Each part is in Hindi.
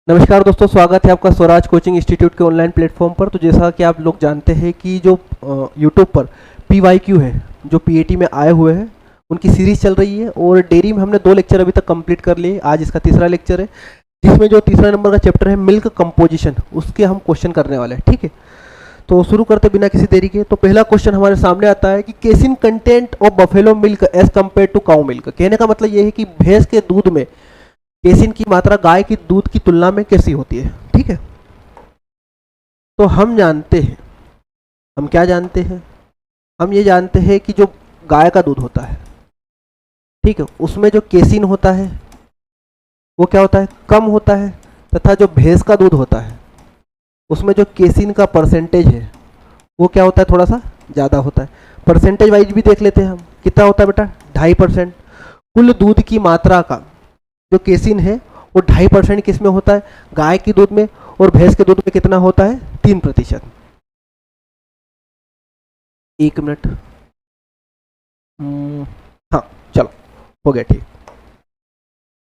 नमस्कार दोस्तों, स्वागत है आपका स्वराज कोचिंग इंस्टीट्यूट के ऑनलाइन प्लेटफॉर्म पर। तो जैसा कि आप लोग जानते हैं कि जो यूट्यूब पर PYQ है, जो PAT में आए हुए हैं, उनकी सीरीज चल रही है और डेयरी में हमने 2 लेक्चर अभी तक कंप्लीट कर लिए। आज इसका तीसरा लेक्चर है, जिसमें जो तीसरा नंबर का चैप्टर है मिल्क कंपोजिशन, उसके हम क्वेश्चन करने वाले हैं। ठीक है, तो शुरू करते बिना किसी देरी के। तो पहला क्वेश्चन हमारे सामने आता है कि casein content of buffalo milk as compare to cow milk. कहने का मतलब ये है कि भैंस के दूध में केसिन की मात्रा गाय की दूध की तुलना में कैसी होती है। ठीक है, तो हम जानते हैं, हम क्या जानते हैं, हम ये जानते हैं कि जो गाय का दूध होता है, ठीक है, उसमें जो केसिन होता है वो क्या होता है, कम होता है, तथा जो भैंस का दूध होता है उसमें जो केसिन का परसेंटेज है वो क्या होता है, थोड़ा सा ज़्यादा होता है। परसेंटेज वाइज भी देख लेते हैं हम, कितना होता है बेटा, 2.5%। कुल दूध की मात्रा का जो केसिन है वो 2.5% किस में होता है, गाय के दूध में, और भैंस के दूध में कितना होता है, 3%। 1 मिनट, हाँ चलो हो गया, ठीक।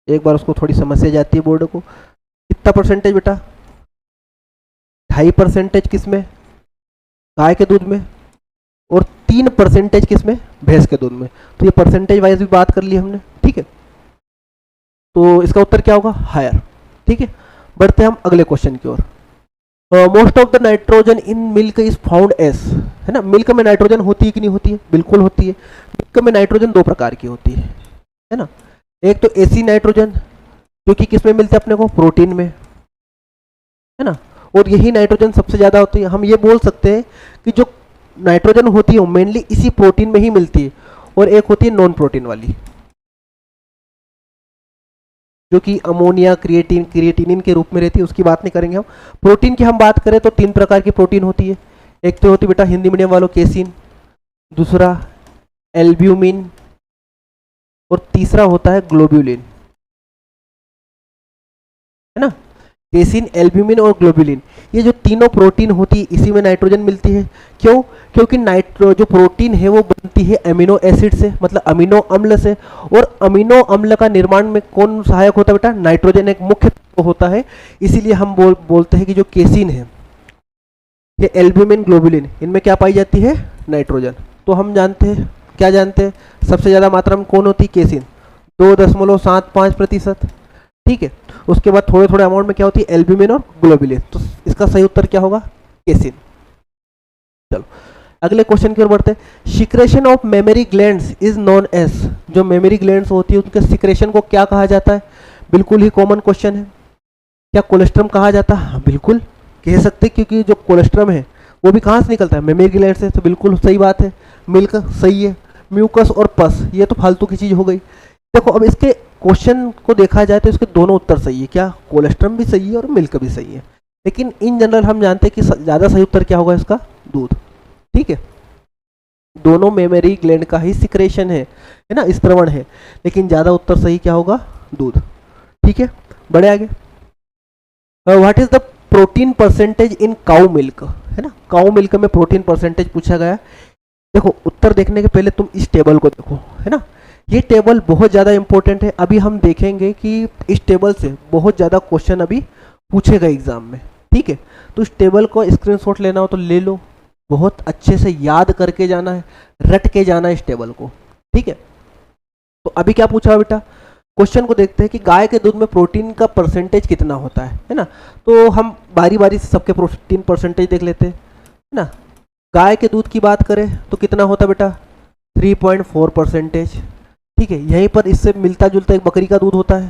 एक बार उसको थोड़ी समस्या जाती है बोर्ड को। कितना परसेंटेज बेटा, 2.5% किस में, गाय के दूध में, और 3% किस में, भैंस के दूध में। तो ये परसेंटेज वाइज भी बात कर ली हमने। ठीक है, तो इसका उत्तर क्या होगा, हायर। ठीक है, बढ़ते हैं हम अगले क्वेश्चन की ओर। Most of the nitrogen in milk is found as, है ना। मिल्क में नाइट्रोजन होती है कि नहीं होती है, बिल्कुल होती है। मिल्क में नाइट्रोजन 2 प्रकार की होती है ना। एक तो एसी नाइट्रोजन, जो कि किस में मिलते हैं अपने को, प्रोटीन में, है ना। और यही नाइट्रोजन सबसे ज़्यादा होती है। हम ये बोल सकते हैं कि जो नाइट्रोजन होती है वो मेनली इसी प्रोटीन में ही मिलती है, और एक होती है नॉन प्रोटीन वाली, जो कि अमोनिया क्रिएटिनिन के रूप में रहती है। उसकी बात नहीं करेंगे हम। प्रोटीन की हम बात करें तो 3 प्रकार की प्रोटीन होती है। एक तो होती है बेटा हिंदी मीडियम वालों केसिन, दूसरा एल्ब्यूमिन, और तीसरा होता है ग्लोब्यूलिन, है ना। केसिन, एल्ब्यूमिन और ग्लोब्यूलिन, ये जो तीनों प्रोटीन होती है इसी में नाइट्रोजन मिलती है। क्यों, क्योंकि जो प्रोटीन है वो बनती है अमीनो एसिड से, मतलब अमीनो अम्ल से, और अमीनो अम्ल का निर्माण में कौन सहायक होता है बेटा, नाइट्रोजन एक मुख्य तत्व होता है। इसीलिए हम बोलते हैं कि जो केसिन है, ये एल्ब्यूमिन, ग्लोब्यूलिन, इनमें क्या पाई जाती है, नाइट्रोजन। तो हम जानते हैं, क्या जानते हैं, सबसे ज़्यादा मात्रा में कौन होती है, केसिन, 2.75%। ठीक है, उसके बाद थोड़े थोड़े अमाउंट में क्या होती है, एल्ब्यूमिन और ग्लोब्यूलिन। तो इसका सही उत्तर क्या होगा, केसिन। चलो अगले क्वेश्चन की ओर बढ़ते हैं। Secretion of memory glands is known as, जो मेमोरी ग्लैंड्स होती है उनके सिक्रेशन को क्या कहा जाता है। बिल्कुल ही कॉमन क्वेश्चन है। क्या कोलेस्ट्रम कहा जाता है, हाँ बिल्कुल कह सकते हैं, क्योंकि जो कोलेस्ट्रम है वो भी कहाँ से निकलता है, मेमोरी ग्लैंड से। तो बिल्कुल सही बात है, मिल्क सही है। म्यूकस और पस, ये तो फालतू की चीज़ हो गई। देखो अब इसके क्वेश्चन को देखा जाए तो इसके दोनों उत्तर सही है। क्या, कोलेस्ट्रम भी सही है और मिल्क भी सही है, लेकिन इन जनरल हम जानते हैं कि ज़्यादा सही उत्तर क्या होगा इसका, दूध। ठीक है, दोनों मेमोरी ग्लैंड का ही सिक्रेशन है ना, स्त्रवण है, लेकिन ज़्यादा उत्तर सही क्या होगा, दूध। ठीक है, बढ़े आगे। What is the protein percentage in cow milk, है ना। काउ मिल्क में प्रोटीन परसेंटेज पूछा गया। देखो उत्तर देखने के पहले तुम इस टेबल को देखो, है ना। ये टेबल बहुत ज़्यादा इंपॉर्टेंट है। अभी हम देखेंगे कि इस टेबल से बहुत ज़्यादा क्वेश्चन अभी पूछेगा एग्जाम में। ठीक है, तो इस टेबल को स्क्रीनशॉट लेना हो तो ले लो, बहुत अच्छे से याद करके जाना है, रट के जाना है इस टेबल को। ठीक है, तो अभी क्या पूछा बेटा, क्वेश्चन को देखते हैं कि गाय के दूध में प्रोटीन का परसेंटेज कितना होता है ना। तो हम बारी बारी से सबके प्रोटीन परसेंटेज देख लेते हैं, है ना। गाय के दूध की बात करें तो कितना होता है बेटा, 3.4%। ठीक है, यहीं पर इससे मिलता जुलता एक बकरी का दूध होता है,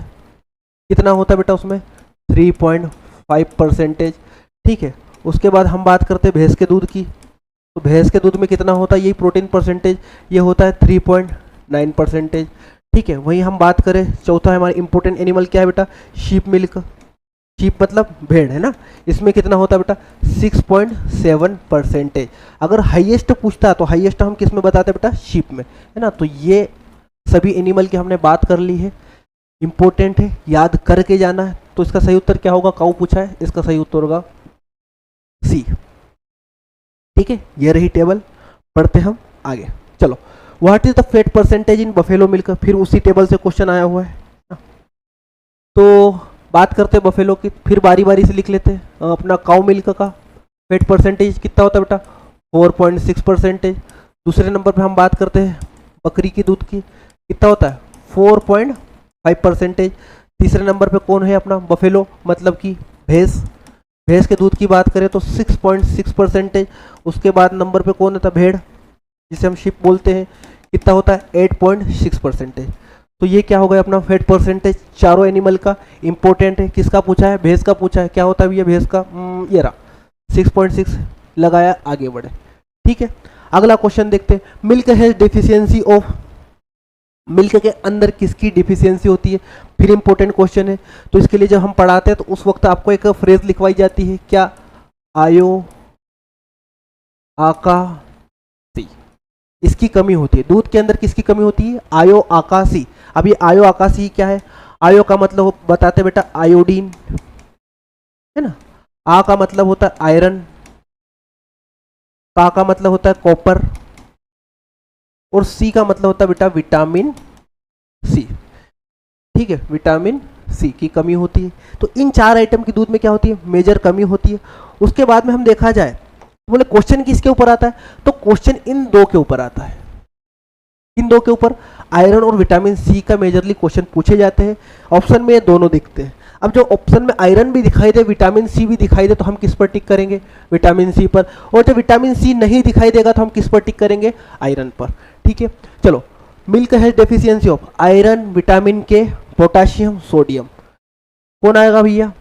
कितना होता है बेटा उसमें, 3.5%। ठीक है, उसके बाद हम बात करते हैं भैंस के दूध की, तो भैंस के दूध में कितना होता है, यही प्रोटीन परसेंटेज, ये होता है 3.9%। ठीक है, वहीं हम बात करें, चौथा है हमारा इंपॉर्टेंट एनिमल क्या है बेटा, शीप मिल्क। शीप मतलब भेड़, है ना। इसमें कितना होता है बेटा, 6.7%। अगर हाईएस्ट पूछता तो हाईएस्ट हम किस में बताते बेटा, शीप में, है ना। तो ये सभी एनिमल की हमने बात कर ली है, इंपॉर्टेंट है, याद करके जाना है। तो इसका सही उत्तर क्या होगा, काऊ पूछा है, इसका सही उत्तर होगा सी। ठीक है, ये रही टेबल, पढ़ते हम आगे। चलो, what is the fat percentage in buffalo milk, फिर उसी टेबल से क्वेश्चन आया हुआ है। तो बात करते हैं बफेलो की, फिर बारी बारी से लिख लेते हैं। अपना काउ मिल्क का फैट परसेंटेज कितना होता है बेटा 4.6%। दूसरे नंबर पे हम बात करते हैं बकरी की दूध की, कितना होता है 4.5%। तीसरे नंबर पे कौन है अपना बफेलो मतलब कि भैंस, भैंस के दूध की बात करें तो 6.6%। उसके बाद नंबर पे कौन होता है भेड़ जिसे हम शिप बोलते हैं, कितना होता है 8.6%। तो ये क्या हो गया अपना फैट परसेंटेज चारों एनिमल का। इंपॉर्टेंट है, किसका पूछा है भैंस का पूछा है, क्या होता है भैया भैंस का, ये रहा 6.6 लगाया, आगे बढ़े। ठीक है, अगला क्वेश्चन देखते हैं। Milk has deficiency of, milk के अंदर किसकी डिफिशियंसी होती है, फिर इंपॉर्टेंट क्वेश्चन है। तो इसके लिए जब हम पढ़ाते हैं तो उस वक्त आपको एक फ्रेज लिखवाई जाती है, क्या आयो आकासी, इसकी कमी होती है। दूध के अंदर किसकी कमी होती है आयो आकासी। अब ये आयो आकासी क्या है, आयो का मतलब बताते बेटा आयोडीन है ना, आ का मतलब होता है आयरन, का मतलब होता है कॉपर, और सी का मतलब होता है बेटा विटामिन सी। ठीक है, विटामिन सी की कमी होती है। तो इन चार आइटम की दूध में क्या होती है मेजर कमी होती है। उसके बाद में हम देखा जाए बोले क्वेश्चन किसके ऊपर आता है, तो क्वेश्चन इन दो के ऊपर आता है। इन दो के ऊपर आयरन और विटामिन सी का मेजरली क्वेश्चन पूछे जाते हैं। ऑप्शन में ये दोनों दिखते हैं। अब जो ऑप्शन में आयरन भी दिखाई दे विटामिन सी भी दिखाई दे तो हम किस पर टिक करेंगे विटामिन सी पर, और जब विटामिन सी नहीं दिखाई देगा तो हम किस पर टिक करेंगे आयरन पर। ठीक है, चलो milk has deficiency of iron, vitamin के, पोटाशियम, सोडियम, कौन आएगा भैया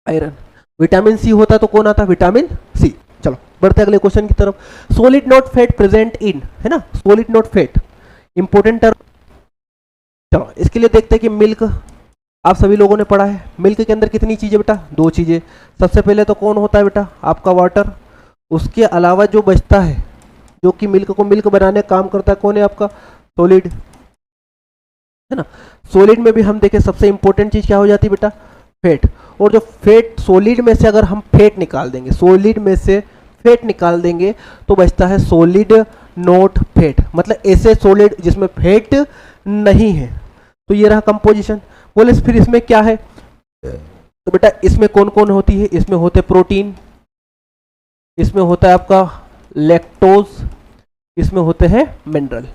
आयरन। विटामिन सी होता तो कौन आता विटामिन सी। चलो बढ़ते अगले क्वेश्चन की तरफ। Solid not fat present in, है ना, solid not fat important term. चलो इसके लिए देखते हैं कि मिल्क आप सभी लोगों ने पढ़ा है, मिल्क के अंदर कितनी चीजें बेटा दो चीजें। सबसे पहले तो कौन होता है बेटा आपका वाटर, उसके अलावा जो बचता है जो कि मिल्क को मिल्क बनाने का काम करता है कौन है आपका सॉलिड, है ना। सॉलिड में भी हम देखें सबसे इंपॉर्टेंट चीज क्या हो जाती है बेटा फैट। और जो फैट सॉलिड में से अगर हम फैट निकाल देंगे, सॉलिड में से फैट निकाल देंगे तो बचता है सॉलिड नॉट फैट, मतलब ऐसे सॉलिड जिसमें फैट नहीं है। तो ये रहा कंपोजिशन। बोले फिर इसमें क्या है, तो बेटा इसमें कौन कौन होती है, इसमें होते प्रोटीन, इसमें होता है आपका लैक्टोज, इसमें होते हैं मिनरल।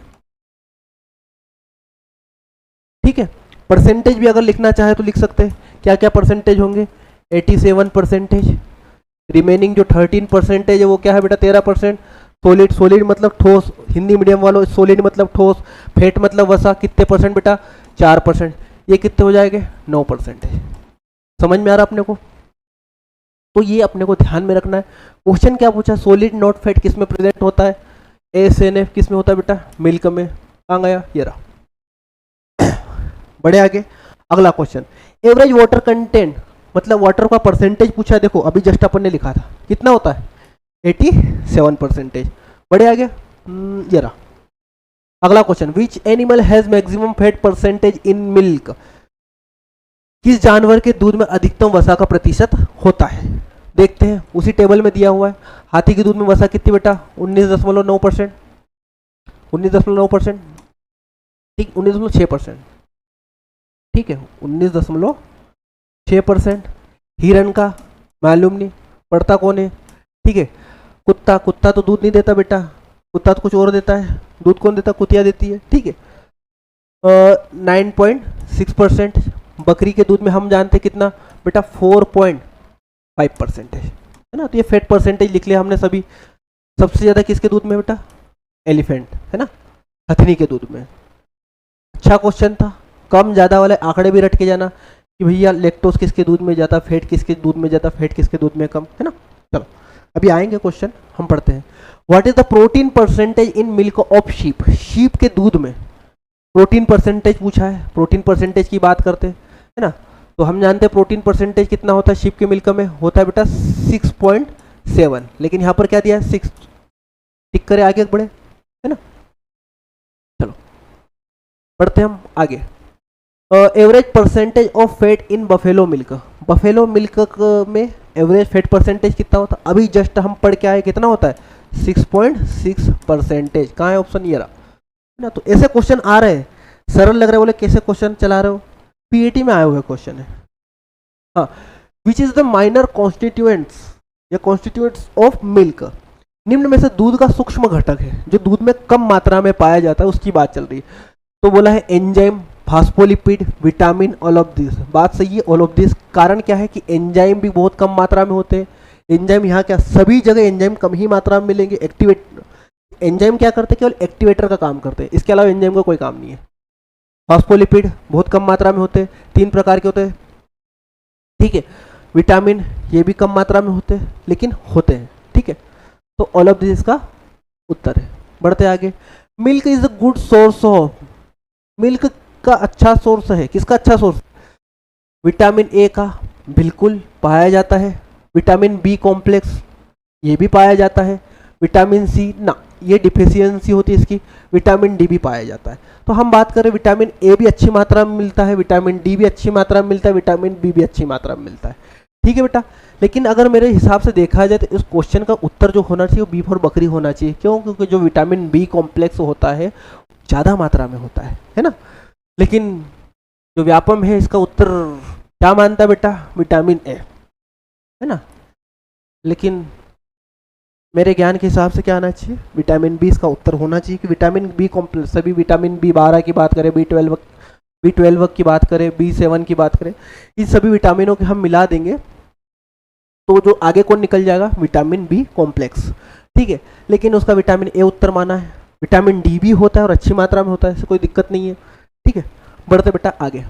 ठीक है, परसेंटेज भी अगर लिखना चाहे तो लिख सकते हैं, क्या क्या परसेंटेज होंगे 87%। रिमेनिंग जो 13% है वो क्या है बेटा 13%। सॉलिड, सॉलिड मतलब ठोस, हिंदी मीडियम वालों सॉलिड मतलब ठोस, फैट मतलब वसा, कितने परसेंट बेटा 4%। ये कितने हो जाएंगे 9%। समझ में आ रहा अपने को, तो ये अपने को ध्यान में रखना है। क्वेश्चन क्या पूछा सॉलिड नॉट फैट किस में प्रेजेंट होता है, ASNF किस में होता है बेटा मिल्क में। कहाँ गया ये रहा। बढ़े आगे, अगला क्वेश्चन एवरेज वाटर कंटेंट, मतलब वाटर का परसेंटेज पूछा। देखो अभी जस्ट अपन ने लिखा था कितना होता है 87%। बढ़े आगे, ये रहा अगला question. Which animal has maximum fat percentage in milk, किस जानवर के दूध में अधिकतम वसा का प्रतिशत होता है। देखते हैं उसी टेबल में दिया हुआ है। हाथी के दूध में वसा कितनी बेटा 19.9%, 19.9%, ठीक 19.6%, ठीक है 19.6%। हिरन का मालूम नहीं, पढ़ता कौन है, ठीक है। कुत्ता, कुत्ता तो दूध नहीं देता बेटा, कुत्ता तो कुछ और देता है, दूध कौन देता कुतिया देती है, ठीक है। 9.6%। बकरी के दूध में हम जानते कितना बेटा 4.5% है ना। तो ये फैट परसेंटेज लिख लिया हमने सभी। सबसे ज़्यादा किसके दूध में बेटा एलिफेंट, है ना, हथनी के दूध में। अच्छा क्वेश्चन था, कम ज़्यादा वाले आंकड़े भी रट के जाना कि भैया लैक्टोज किसके दूध में ज़्यादा, फैट किसके दूध में ज़्यादा, फैट किसके दूध में कम, है ना। चलो अभी आएंगे क्वेश्चन, हम पढ़ते हैं। What is the protein percentage in milk of sheep, sheep के दूध में प्रोटीन परसेंटेज पूछा है। प्रोटीन परसेंटेज की बात करते हैं, है ना। तो हम जानते हैं प्रोटीन परसेंटेज कितना होता है शीप के मिल्क में, होता है बेटा 6.7, लेकिन यहाँ पर क्या दिया है 6। टिक करे आगे बढ़े, है ना। चलो बढ़ते हम आगे। Average percentage of fat in buffalo milk, buffalo milk में एवरेज फैट परसेंटेज कितना होता है, अभी जस्ट हम पढ़ के आए कितना होता है 6.6%। कहाँ है ऑप्शन, ये रहा, है ना। तो ऐसे क्वेश्चन आ रहे हैं, सरल लग रहा है, बोले कैसे क्वेश्चन चला रहे हो, पीएटी में आए हुए क्वेश्चन है, हाँ, which is the minor constituents या कॉन्स्टिट्यूएंट्स ऑफ मिल्क, निम्न में से दूध का सूक्ष्म घटक है जो दूध में कम मात्रा में पाया जाता है, उसकी बात चल रही है। तो बोला है enzyme, phospholipid, vitamin, all of this. बात सही है, ऑल ऑफ दिस। कारण क्या है कि एंजाइम भी बहुत कम मात्रा में होते हैं। एंजाइम यहाँ क्या, सभी जगह एंजाइम कम ही मात्रा में मिलेंगे। एक्टिवेट एंजाइम क्या करते हैं, केवल एक्टिवेटर का काम करते हैं, इसके अलावा एंजाइम का कोई काम नहीं है। फास्फोलिपिड बहुत कम मात्रा में होते हैं, 3 प्रकार के होते हैं, ठीक है। विटामिन ये भी कम मात्रा में होते हैं लेकिन होते हैं, ठीक है। तो ऑल ऑफ दिस इसका उत्तर है। बढ़ते आगे। Milk is a good source of, milk का अच्छा सोर्स है, किसका अच्छा सोर्स, विटामिन ए का बिल्कुल पाया जाता है। विटामिन बी कॉम्प्लेक्स ये भी पाया जाता है। विटामिन सी ना, ये डिफिशियंसी होती है इसकी। विटामिन डी भी पाया जाता है। तो हम बात करें विटामिन ए भी अच्छी मात्रा में मिलता है, विटामिन डी भी अच्छी मात्रा में मिलता है, विटामिन बी भी अच्छी मात्रा में मिलता है, ठीक है बेटा। लेकिन अगर मेरे हिसाब से देखा जाए तो इस क्वेश्चन का उत्तर जो होना चाहिए वो बी फॉर बकरी होना चाहिए। क्यों, क्योंकि जो विटामिन बी कॉम्प्लेक्स होता है ज़्यादा मात्रा में होता है ना। लेकिन जो व्यापम है इसका उत्तर क्या मानता है बेटा, विटामिन ए, है ना। लेकिन मेरे ज्ञान के हिसाब से क्या आना चाहिए, विटामिन बी इसका उत्तर होना चाहिए कि विटामिन बी कॉम्प्लेक्स, सभी विटामिन बी12 की बात करें, बी12 की बात करें, बी7 की बात करें, इन सभी विटामिनों के हम मिला देंगे तो जो आगे कौन निकल जाएगा, विटामिन बी कॉम्प्लेक्स, ठीक है। लेकिन उसका विटामिन ए उत्तर माना है। विटामिन डी भी होता है और अच्छी मात्रा में होता है, इससे कोई दिक्कत नहीं है, ठीक है। बढ़ते बेटा आगे।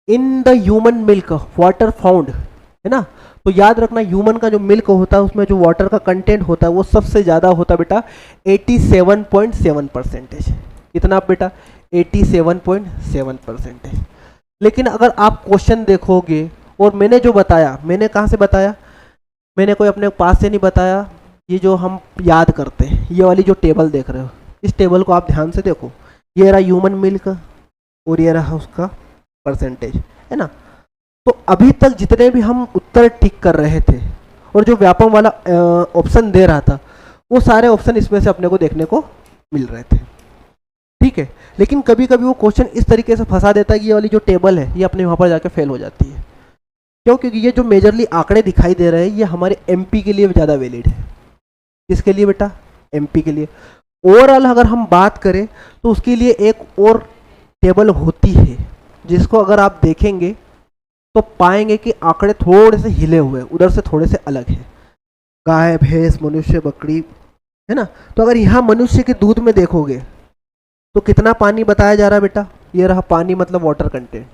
In the human milk water found, है ना। तो याद रखना ह्यूमन का जो मिल्क होता है उसमें जो वाटर का कंटेंट होता है वो सबसे ज़्यादा होता है बेटा 87.7%। कितना बेटा, 87.7%। लेकिन अगर आप क्वेश्चन देखोगे और मैंने जो बताया, मैंने कहाँ से बताया, मैंने कोई अपने पास से नहीं बताया, ये जो हम याद करते हैं, ये वाली जो टेबल देख रहे हो, इस टेबल को आप ध्यान से देखो। ये रहा ह्यूमन मिल्क और ये रहा उसका परसेंटेज, है ना। तो अभी तक जितने भी हम उत्तर ठीक कर रहे थे और जो व्यापम वाला ऑप्शन दे रहा था वो सारे ऑप्शन इसमें से अपने को देखने को मिल रहे थे, ठीक है। लेकिन कभी कभी वो क्वेश्चन इस तरीके से फंसा देता है कि ये वाली जो टेबल है ये अपने वहाँ पर जाके फेल हो जाती है। क्यों, क्योंकि ये जो मेजरली आंकड़े दिखाई दे रहे हैं ये हमारे एमपी के लिए ज़्यादा वैलिड है। किसके लिए बेटा, एमपी के लिए। ओवरऑल अगर हम बात करें तो उसके लिए एक और टेबल होती है जिसको अगर आप देखेंगे तो पाएंगे कि आंकड़े थोड़े से हिले हुए, उधर से थोड़े से अलग है। गाय, भैंस, मनुष्य, बकरी, है ना। तो अगर यहाँ मनुष्य के दूध में देखोगे तो कितना पानी बताया जा रहा है बेटा, ये रहा पानी, मतलब वाटर कंटेंट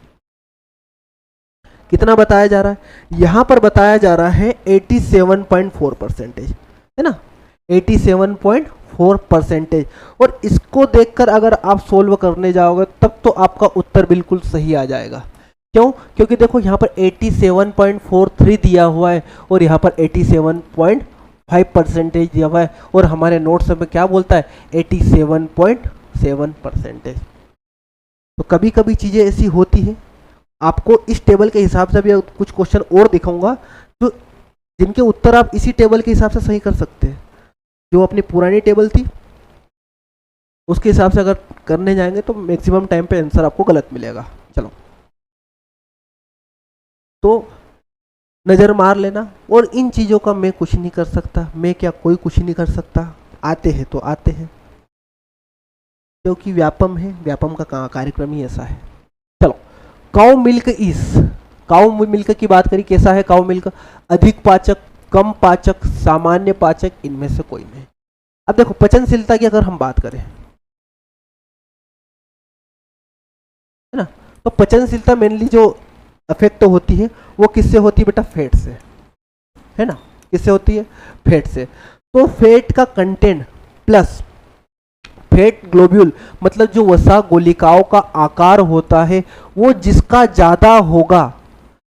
कितना बताया जा रहा है, यहाँ पर बताया जा रहा है 87.4%, है ना, 87.4%। और इसको देखकर अगर आप सोल्व करने जाओगे तब तो आपका उत्तर बिल्कुल सही आ जाएगा। क्यों, क्योंकि देखो यहाँ पर 87.43 दिया हुआ है और यहाँ पर 87.5% दिया हुआ है और हमारे नोट्स में क्या बोलता है 87.7%। तो कभी कभी चीज़ें ऐसी होती है। आपको इस टेबल के हिसाब से भी कुछ क्वेश्चन और दिखाऊंगा जो जिनके उत्तर आप इसी टेबल के हिसाब से सही कर सकते हैं। जो अपनी पुरानी टेबल थी उसके हिसाब से अगर करने जाएंगे तो मैक्सिमम टाइम पे आंसर आपको गलत मिलेगा। चलो, तो नज़र मार लेना। और इन चीज़ों का मैं कुछ नहीं कर सकता, मैं क्या कोई कुछ नहीं कर सकता, आते हैं तो आते हैं, क्योंकि व्यापम है, व्यापम का कार्यक्रम ही ऐसा है। चलो, cow milk is, cow milk की बात करी, कैसा है काउ मिल्क, अधिक पाचक, कम पाचक, सामान्य पाचक, इनमें से कोई नहीं। अब देखो पचनशीलता की अगर हम बात करें, है ना, तो पचनशीलता मेनली जो अफेक्ट होती है वो किससे होती है बेटा, फैट से, है ना, किससे होती है, फैट से। तो फैट का कंटेंट प्लस फैट ग्लोब्यूल, मतलब जो वसा गोलिकाओं का आकार होता है वो जिसका ज़्यादा होगा,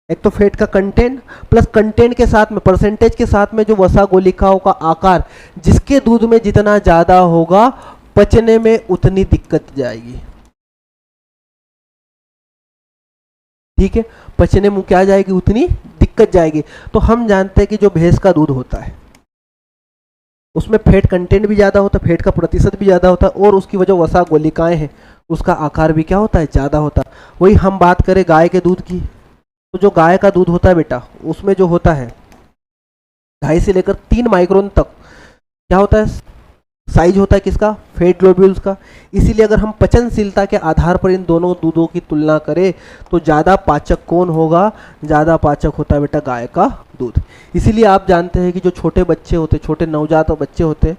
एक तो फैट का कंटेंट प्लस कंटेंट के साथ में परसेंटेज के साथ में जो वसा गोलिकाओं का आकार, जिसके दूध में जितना ज़्यादा होगा पचने में उतनी दिक्कत जाएगी, ठीक है, पचने में क्या जाएगी, उतनी दिक्कत जाएगी। तो हम जानते हैं कि जो भैंस का दूध होता है उसमें फैट कंटेंट भी ज़्यादा होता है, फैट का प्रतिशत भी ज़्यादा होता है और उसकी वजह वसा गोलिकाएं हैं उसका आकार भी क्या होता है, ज़्यादा होता है। वही हम बात करें गाय के दूध की, तो जो गाय का दूध होता है बेटा, उसमें जो होता है 2.5 से लेकर 3 माइक्रोन तक क्या होता है, साइज होता है किसका, फैट ग्लोब्यूल्स का। इसीलिए अगर हम पचनशीलता के आधार पर इन दोनों दूधों की तुलना करें तो ज़्यादा पाचक कौन होगा, ज़्यादा पाचक होता है बेटा गाय का दूध। इसीलिए आप जानते हैं कि जो छोटे बच्चे होते, छोटे नवजात बच्चे होते,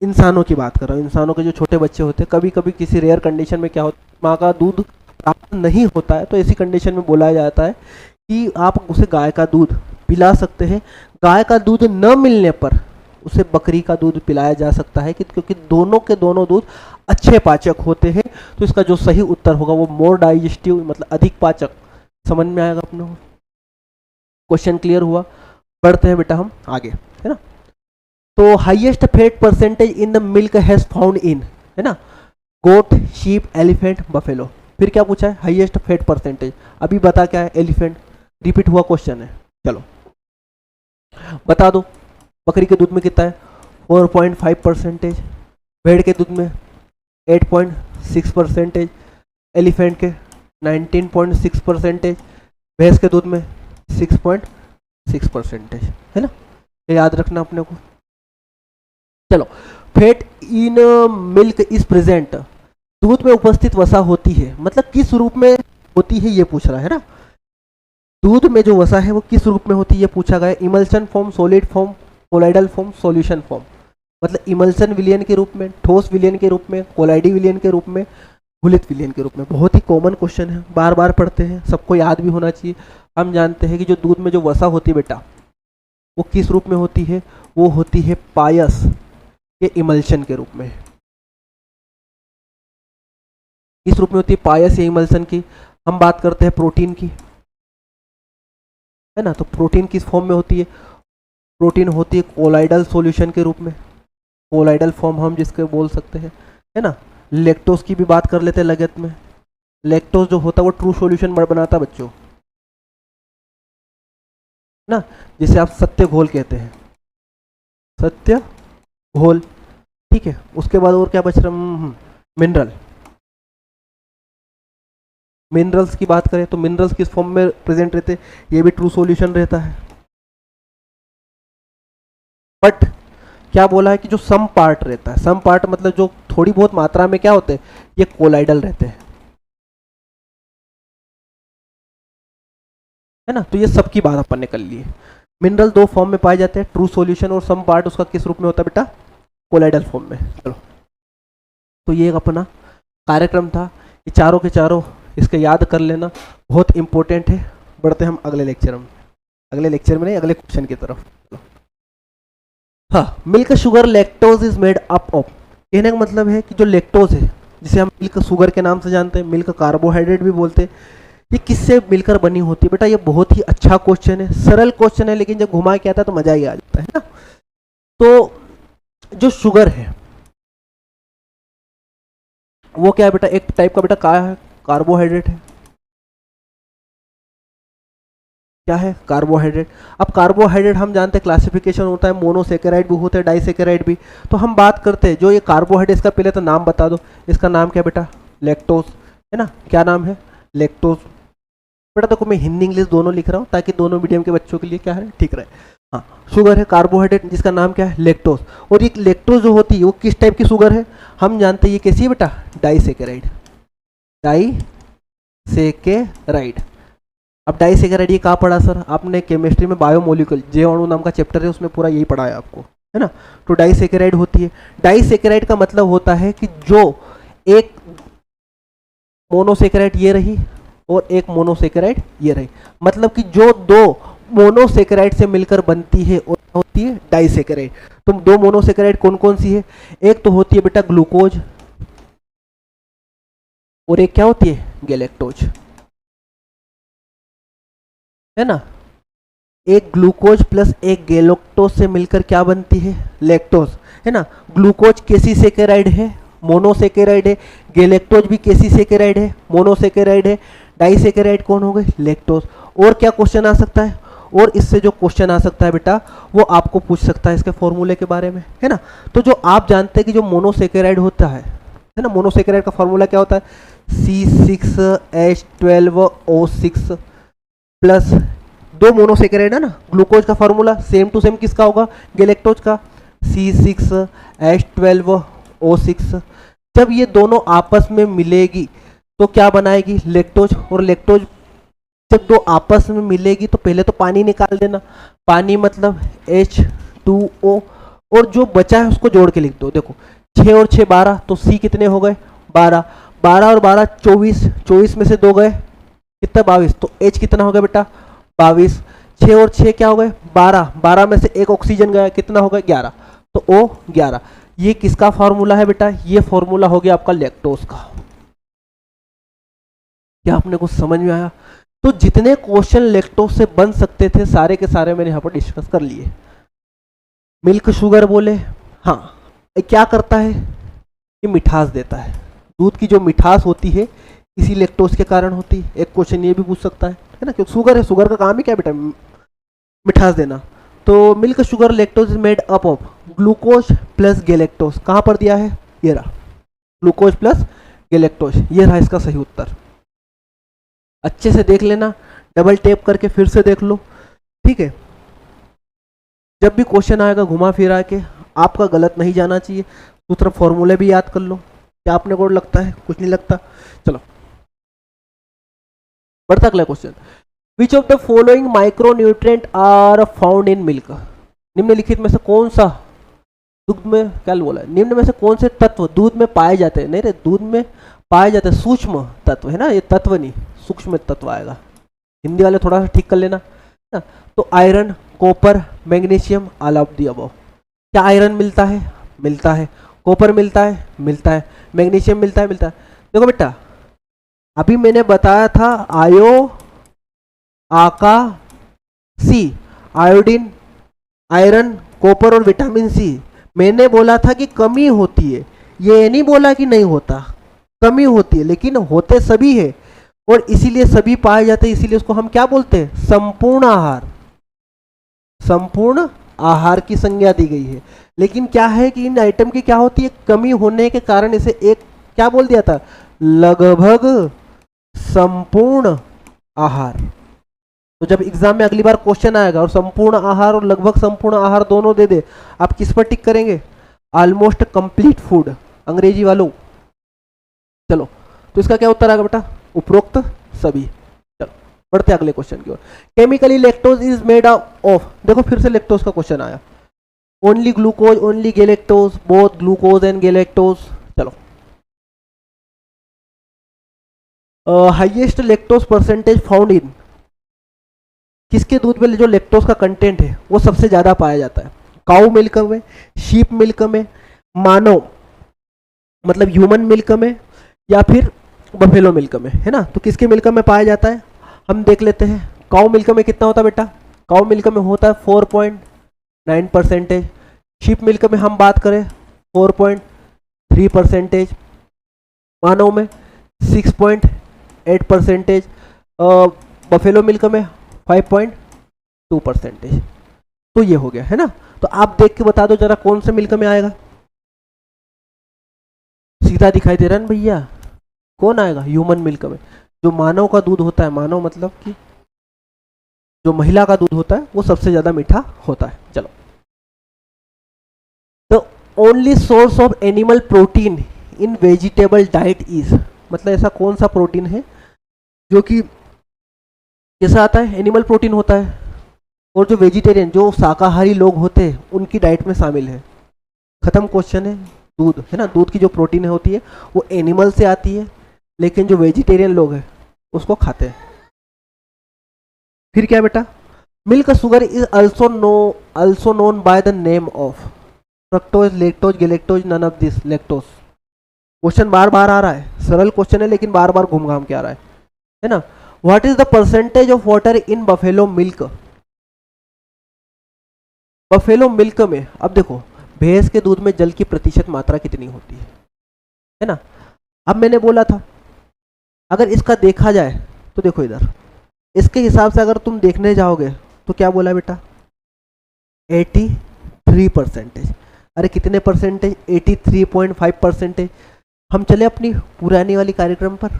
इंसानों की बात कर रहा हूँ, इंसानों के जो छोटे बच्चे होते, कभी कभी किसी रेयर कंडीशन में क्या होता है, माँ का दूध प्राप्त नहीं होता है, तो ऐसी कंडीशन में बोला जाता है कि आप उसे गाय का दूध पिला सकते हैं। गाय का दूध न मिलने पर उसे बकरी का दूध पिलाया जा सकता है, क्योंकि दोनों के दोनों दूध अच्छे पाचक होते हैं। तो इसका जो सही उत्तर होगा वो मोर डाइजेस्टिव, मतलब अधिक पाचक। समझ में आएगा अपने को, क्वेश्चन क्लियर हुआ। बढ़ते हैं बेटा हम आगे, है ना। तो highest fat percentage in the milk has found in, है ना, गोट, शीप, एलिफेंट, बफेलो। फिर क्या पूछा है, हाईएस्ट फैट परसेंटेज। अभी बता क्या है, एलिफेंट। रिपीट हुआ क्वेश्चन है, चलो बता दो। बकरी के दूध में कितना है, 4.5%। भेड़ के दूध में 8.6%। एलिफेंट के 19.6%। भैंस के दूध में 6.6%, है ना, ये याद रखना अपने को। चलो, fat in milk is present, दूध में उपस्थित वसा होती है, मतलब किस रूप में होती है ये पूछ रहा है ना। दूध में जो वसा है वो किस रूप में होती है ये पूछा गया। Emulsion form, solid form, colloidal form, solution form. मतलब इमल्शन विलयन के रूप में, ठोस विलयन के रूप में, कोलाइडी विलयन के रूप में, घुलित विलयन के रूप में। बहुत ही कॉमन क्वेश्चन है, बार बार पढ़ते हैं, सबको याद भी होना चाहिए। हम जानते हैं कि जो दूध में जो वसा होती है बेटा, वो किस रूप में होती है, वो होती है पायस के इमल्शन के रूप में। किस रूप में होती है, पायस या इमल्शन की। हम बात करते हैं प्रोटीन की, है ना, तो प्रोटीन किस फॉर्म में होती है, प्रोटीन होती है कोलाइडल सॉल्यूशन के रूप में। कोलाइडल फॉर्म हम जिसके बोल सकते हैं, है ना। लैक्टोज की भी बात कर लेते हैं लगत में। लैक्टोज जो होता है वो ट्रू सॉल्यूशन बनाता बच्चों, ना, जिसे आप सत्य घोल कहते हैं, सत्य घोल, ठीक है। उसके बाद और क्या बच रहा, मिनरल। मिनरल्स की बात करें तो मिनरल्स किस फॉर्म में प्रेजेंट रहते, ये भी ट्रू सॉल्यूशन रहता है। बट क्या बोला है कि जो सम पार्ट रहता है, सम पार्ट मतलब जो थोड़ी बहुत मात्रा में क्या होते हैं, ये कोलाइडल रहते हैं, है ना। तो ये सबकी बात अपन ने कर ली है। मिनरल 2 फॉर्म में पाए जाते हैं, ट्रू सॉल्यूशन और सम पार्ट उसका किस रूप में होता है बेटा, कोलाइडल फॉर्म में। चलो, तो ये एक अपना कार्यक्रम था, ये चारों के चारों इसके याद कर लेना, बहुत इंपॉर्टेंट है। बढ़ते हम अगले लेक्चर में, अगले लेक्चर में नहीं, अगले क्वेश्चन की तरफ। हाँ, milk sugar lactose is made up of, कहने का मतलब है कि जो लैक्टोज है, जिसे हम मिल्क शुगर के नाम से जानते हैं, मिल्क कार्बोहाइड्रेट भी बोलते हैं, ये किससे मिलकर बनी होती है बेटा। ये बहुत ही अच्छा क्वेश्चन है, सरल क्वेश्चन है, लेकिन जब घुमा के आता है तो मजा ही आ जाता है ना। तो जो शुगर है वो क्या है बेटा, एक टाइप का बेटा कार्बोहाइड्रेट है। क्या है, कार्बोहाइड्रेट। अब कार्बोहाइड्रेट हम जानते हैं क्लासिफिकेशन होता है, मोनोसेकेराइड भी होते हैं, डाइसेकेराइड भी। तो हम बात करते हैं जो ये कार्बोहाइड्रेट, इसका पहले तो नाम बता दो, इसका नाम क्या बेटा, लैक्टोज, है ना। क्या नाम है, लैक्टोज। बेटा देखो मैं हिंदी इंग्लिश दोनों लिख रहा हूँ ताकि दोनों मीडियम के बच्चों के लिए क्या है, ठीक रहे। हाँ, शुगर है कार्बोहाइड्रेट जिसका नाम क्या है, लैक्टोज। और ये लैक्टोज जो होती है वो किस टाइप की शुगर है, हम जानते हैं ये कैसी है बेटा, डाइसेकेराइड, डाइसेकेराइड। अब डाइसेकेराइड ये कहाँ पढ़ा सर, आपने केमिस्ट्री में बायोमोलिकुल जीवाणु नाम का चैप्टर है, उसमें पूरा यही पढ़ा है आपको, है ना। तो डाइसेकेराइड होती है। डाइसेकेराइड का मतलब होता है कि जो एक मोनोसेकेराइड ये रही और एक मोनोसेकेराइड ये रही, मतलब कि जो दो मोनोसेकेराइड से मिलकर बनती है और होती है डाइसेकेराइड। तो दो मोनोसेकेराइड कौन कौन सी है, एक तो होती है बेटा ग्लूकोज और एक क्या होती है, गैलेक्टोज, है ना। एक ग्लूकोज प्लस एक गैलेक्टोज से मिलकर क्या बनती है, लैक्टोज, है ना। ग्लूकोज कैसी सेकेराइड है, मोनोसेकेराइड है। गैलेक्टोज भी कैसी सेकेराइड है, मोनोसेकेराइड है। डाइसेकेराइड कौन हो गए, लैक्टोज। और क्या क्वेश्चन आ सकता है, और इससे जो क्वेश्चन आ सकता है बेटा वो आपको पूछ सकता है इसके फॉर्मूले के बारे में, है ना। तो जो आप जानते हैं कि जो मोनोसेकेराइड होता है ना, मोनोसेकेराइड का फॉर्मूला क्या होता है, C6H12O6, प्लस 2 मोनोसेकेराइड है ना, ग्लूकोज का फॉर्मूला सेम टू सेम किसका होगा, गैलेक्टोज का, C6H12O6। जब ये दोनों आपस में मिलेगी तो क्या बनाएगी, लैक्टोज। और लैक्टोज जब दो आपस में मिलेगी तो पहले तो पानी निकाल देना, पानी मतलब H2O, और जो बचा है उसको जोड़ के लिख दो। देखो 6 और 6 12, तो C कितने हो गए 12, 12 और 12 24, 24 में से 2 गए कितना 22, तो H कितना हो गया बेटा 22। 6 और 6 क्या हो गए 12, 12 में से एक ऑक्सीजन गया कितना हो गया 11, तो O 11। ये किसका फॉर्मूला है बेटा, ये फॉर्मूला हो गया आपका लैक्टोज का। क्या आपने कुछ समझ में आया। तो जितने क्वेश्चन लैक्टोज से बन सकते थे सारे के सारे मैंने यहाँ पर डिस्कस कर लिए। मिल्क शुगर बोले, हाँ क्या करता है, ये मिठास देता है। दूध की जो मिठास होती है इसी लैक्टोज के कारण होती है। एक क्वेश्चन ये भी पूछ सकता है ना, क्योंकि शुगर है, शुगर का काम ही क्या बेटा मिठास देना। तो milk sugar lactose is made up of glucose plus galactose. कहाँ पर दिया है, ये रहा ग्लूकोज प्लस गैलेक्टोज, ये रहा इसका सही उत्तर। अच्छे से देख लेना, डबल टैप करके फिर से देख लो, ठीक है। जब भी क्वेश्चन आएगा घुमा फिरा के आपका गलत नहीं जाना चाहिए। दूसरा फॉर्मूले भी याद कर लो। क्या आपने को लगता है, कुछ नहीं लगता। चलो बढ़ता अगला question. Which of the following micronutrient are found in milk. निम्नलिखित में से कौन सा दूध में, क्या बोला है, निम्न में से कौन से तत्व दूध में पाए जाते हैं, नहीं रे दूध में पाए जाते हैं, सूक्ष्म तत्व है ना, ये तत्व नहीं सूक्ष्म तत्व आएगा। हिंदी वाले थोड़ा सा ठीक कर लेना ना। तो iron, copper, magnesium, all of the above. क्या आयरन मिलता है, मिलता है, कॉपर मिलता है, मिलता है, मैग्नीशियम मिलता है, मिलता है। देखो बेटा अभी मैंने बताया था आयो आका सी, आयोडीन, आयरन, कॉपर और विटामिन सी। मैंने बोला था कि कमी होती है, ये नहीं बोला कि नहीं होता, कमी होती है, लेकिन होते सभी है और इसीलिए सभी पाए जाते हैं, इसीलिए उसको हम क्या बोलते हैं, संपूर्ण आहार। संपूर्ण आहार की संज्ञा दी गई है। लेकिन क्या है कि इन आइटम की क्या होती है, कमी होने के कारण इसे एक क्या बोल दिया था, लगभग संपूर्ण आहार। तो जब एग्जाम में अगली बार क्वेश्चन आएगा और संपूर्ण आहार और लगभग संपूर्ण आहार दोनों दे दे, आप किस पर टिक करेंगे, ऑलमोस्ट कंप्लीट फूड, अंग्रेजी वालों। चलो तो इसका क्या उत्तर आएगा बेटा, उपरोक्त सभी। चलो बढ़ते अगले क्वेश्चन की ओर। Chemically lactose is made of, देखो फिर से लैक्टोज का क्वेश्चन आया, only glucose, only galactose, both glucose and galactose. चलो highest lactose percentage found in, किसके दूध में जो लैक्टोज का कंटेंट है वो सबसे ज्यादा पाया जाता है, काऊ मिल्क में, शीप मिल्क में, मानव मतलब ह्यूमन मिल्क में, या फिर बफेलो मिल्क में, है ना। तो किसके मिल्क में पाया जाता है, हम देख लेते हैं। काऊ मिल्क में कितना होता है बेटा, काऊ मिल्क में होता है 4.9%। शीप मिल्क में हम बात करें 4.3%, मानव में 6.8%, बफेलो मिल्क में 5.2%। तो ये हो गया है ना। तो आप देख के बता दो जरा कौन से मिल्क में आएगा, सीधा दिखाई दे रहा है ना भैया, कौन आएगा, ह्यूमन मिल्क में। जो मानव का दूध होता है, मानव मतलब कि जो महिला का दूध होता है वो सबसे ज्यादा मीठा होता है। चलो तो only source of animal protein in vegetable diet is, मतलब ऐसा कौन सा प्रोटीन है जो कि कैसा आता है, एनिमल प्रोटीन होता है, और जो वेजिटेरियन जो शाकाहारी लोग होते हैं उनकी डाइट में शामिल है। खत्म क्वेश्चन है। दूध है ना, दूध की जो प्रोटीन होती है वो एनिमल से आती है, लेकिन जो वेजिटेरियन लोग हैं उसको खाते हैं। फिर क्या बेटा, milk sugar is also known by the name of fructose, lactose, galactose, none of this lactose. Question बार बार आ रहा है, सरल क्वेश्चन है लेकिन बार बार घूम घाम के आ रहा है ना। What is the percentage of water in buffalo milk, buffalo milk में। अब देखो भैंस के दूध में जल की प्रतिशत मात्रा कितनी होती है ना। अब मैंने बोला था अगर इसका देखा जाए तो देखो इधर, इसके हिसाब से अगर तुम देखने जाओगे तो क्या बोला बेटा, 83%। अरे कितने परसेंटेज, 83.5%। हम चले अपनी पुरानी वाली कार्यक्रम पर,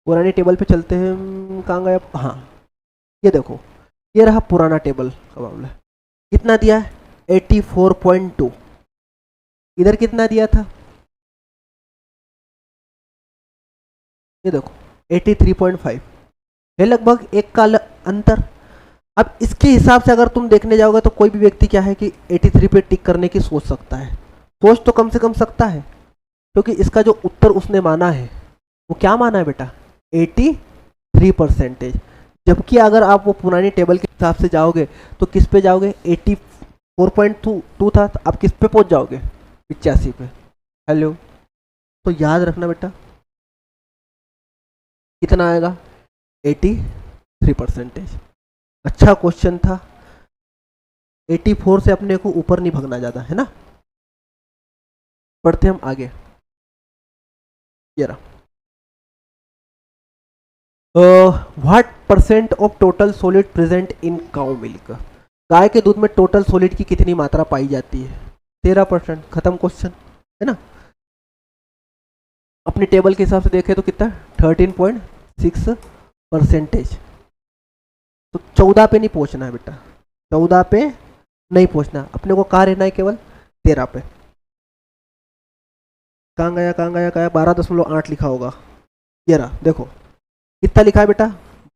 पुरानी टेबल पे चलते हैं। कहाँ गया? हाँ, ये देखो, ये रहा पुराना टेबल का मामला। कितना दिया है? 84.2। इधर कितना दिया था? ये देखो 83.5 है, लगभग एक का अंतर। अब इसके हिसाब से अगर तुम देखने जाओगे तो कोई भी व्यक्ति क्या है कि 83 पे टिक करने की सोच सकता है, सोच तो कम से कम सकता है, क्योंकि इसका जो उत्तर उसने माना है वो क्या माना है बेटा? 83%। जबकि अगर आप वो पुरानी टेबल के हिसाब से जाओगे तो किस पे जाओगे? 84.2 था, तो आप किस पे पहुंच जाओगे? 85 पे। हेलो, तो याद रखना बेटा, कितना आएगा? 83%। अच्छा क्वेश्चन था। 84 से अपने को ऊपर नहीं भगना ज्यादा, है ना। बढ़ते हम आगे। ये रहा, what percent of total solid present in cow milk? गाय के दूध में टोटल सॉलिड की कितनी मात्रा पाई जाती है? 13%। खत्म क्वेश्चन, है ना। अपनी टेबल के हिसाब से देखें तो कितना? 13.6%। तो 14 पे नहीं पहुंचना है बेटा, 14 पे नहीं पहुंचना, अपने को कहाँ रहना है? केवल 13 पे। कहाँ गया? 12.8 लिखा होगा। ये रहा, देखो कितना लिखा है बेटा?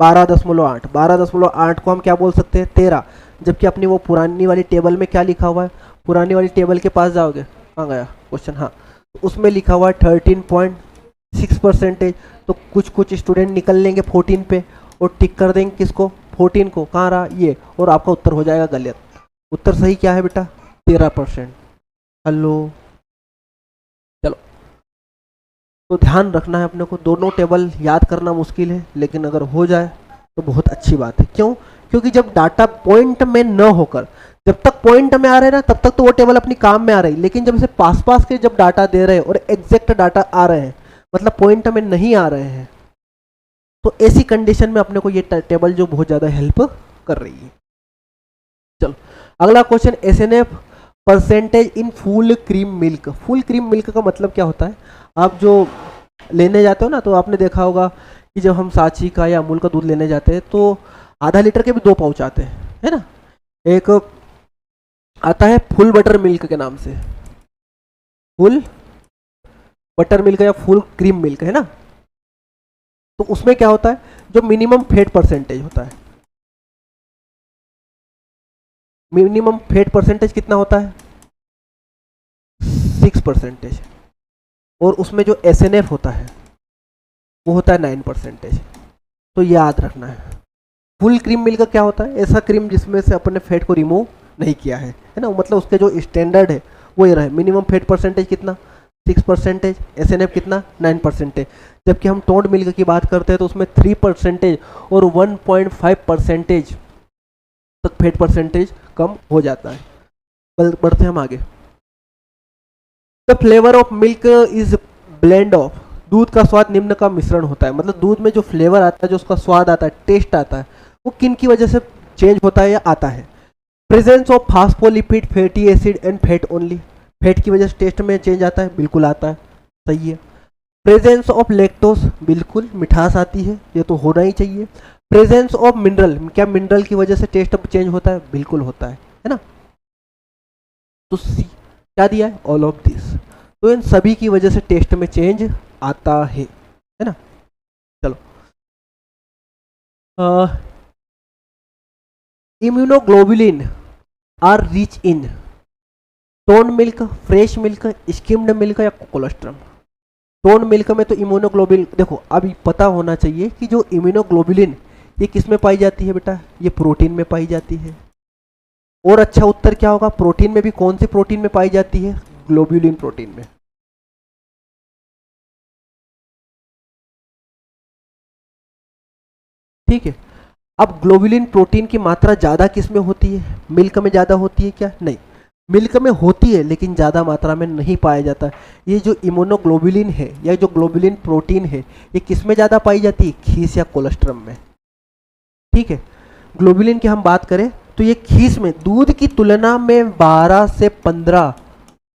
12.8। 12.8 को हम क्या बोल सकते हैं? 13। जबकि अपनी वो पुरानी वाली टेबल में क्या लिखा हुआ है? पुरानी वाली टेबल के पास जाओगे, कहाँ गया क्वेश्चन? हाँ, तो उसमें लिखा हुआ है 13.6%। तो कुछ स्टूडेंट निकल लेंगे 14 पे और टिक कर देंगे किसको? 14 को। कहाँ रहा ये? और आपका उत्तर हो जाएगा गलत। उत्तर सही क्या है बेटा? 13%। हेलो, चलो, तो ध्यान रखना है अपने को। दोनों टेबल याद करना मुश्किल है, लेकिन अगर हो जाए तो बहुत अच्छी बात है। क्यों? क्योंकि जब डाटा पॉइंट में न होकर, जब तक पॉइंट में आ रहे ना तब तक तो वो टेबल अपनी काम में आ रही, लेकिन जब इसे पास पास के जब डाटा दे रहे हैं और एग्जैक्ट डाटा आ रहे हैं, मतलब पॉइंट में नहीं आ रहे हैं, तो ऐसी कंडीशन में अपने को ये टेबल जो बहुत ज़्यादा हेल्प कर रही है। चलो अगला question, SNF percentage in full cream milk. Full cream milk का मतलब क्या होता है? आप जो लेने जाते हो ना, तो आपने देखा होगा कि जब हम सांची का या अमूल का दूध लेने जाते हैं तो आधा लीटर के भी 2 पाउच आते हैं, है ना। एक आता है फुल बटर मिल्क के नाम से, फुल बटर मिल्क या फुल क्रीम मिल्क, है ना। तो उसमें क्या होता है? जो मिनिमम फैट परसेंटेज होता है, मिनिमम फैट परसेंटेज कितना होता है? 6%। और उसमें जो एसएनएफ होता है वो होता है 9%। तो याद रखना है, फुल क्रीम मिल्क क्या होता है? ऐसा क्रीम जिसमें से अपने फैट को रिमूव नहीं किया है ना। मतलब उसके जो स्टैंडर्ड है वो ये रहे, मिनिमम फैट परसेंटेज कितना? 6%। एसएनएफ कितना? 9%। जबकि हम टोंड मिल्क की बात करते हैं तो उसमें 3% और 1.5% तक फैट परसेंटेज कम हो जाता है। बढ़ते हम आगे। The flavour of milk is blend of. दूध का स्वाद निम्न का मिश्रण होता है। मतलब दूध में जो फ्लेवर आता है, जो उसका स्वाद आता है, टेस्ट आता है, वो किन की वजह से चेंज होता है या आता है? Presence of phospholipid, fatty acid and fat only. Fat की वजह से टेस्ट में चेंज आता है, बिल्कुल आता है, सही है। प्रेजेंस ऑफ लैक्टोज, बिल्कुल मिठास आती है, ये तो होना ही चाहिए। प्रेजेंस ऑफ मिनरल, क्या मिनरल की वजह से टेस्ट चेंज होता है? बिल्कुल होता है ना। तो सी क्या दिया है? All of this. तो इन सभी की वजह से टेस्ट में चेंज आता है ना। चलो, immunoglobulin are rich in tone milk, fresh milk, skimmed milk या कोलेस्ट्रम। टोन मिल्क में तो इम्यूनोग्लोबुलिन, देखो अभी पता होना चाहिए कि जो इम्यूनोग्लोबुलिन ये किस में पाई जाती है बेटा? ये प्रोटीन में पाई जाती है। और अच्छा उत्तर क्या होगा? प्रोटीन में भी कौन सी प्रोटीन में पाई जाती है? ग्लोबुलिन प्रोटीन में। ठीक है। अब ग्लोबुलिन प्रोटीन की मात्रा ज़्यादा किस में होती है? मिल्क में ज़्यादा होती है क्या? नहीं, मिल्क में होती है लेकिन ज़्यादा मात्रा में नहीं पाया जाता। ये जो इम्यूनोग्लोबुलिन है या जो ग्लोबुलिन प्रोटीन है, ये किस में ज़्यादा पाई जाती है? खीस या कोलेस्ट्रम में। ठीक है। ग्लोबुलिन की हम बात करें तो ये खीस में दूध की तुलना में 12 से 15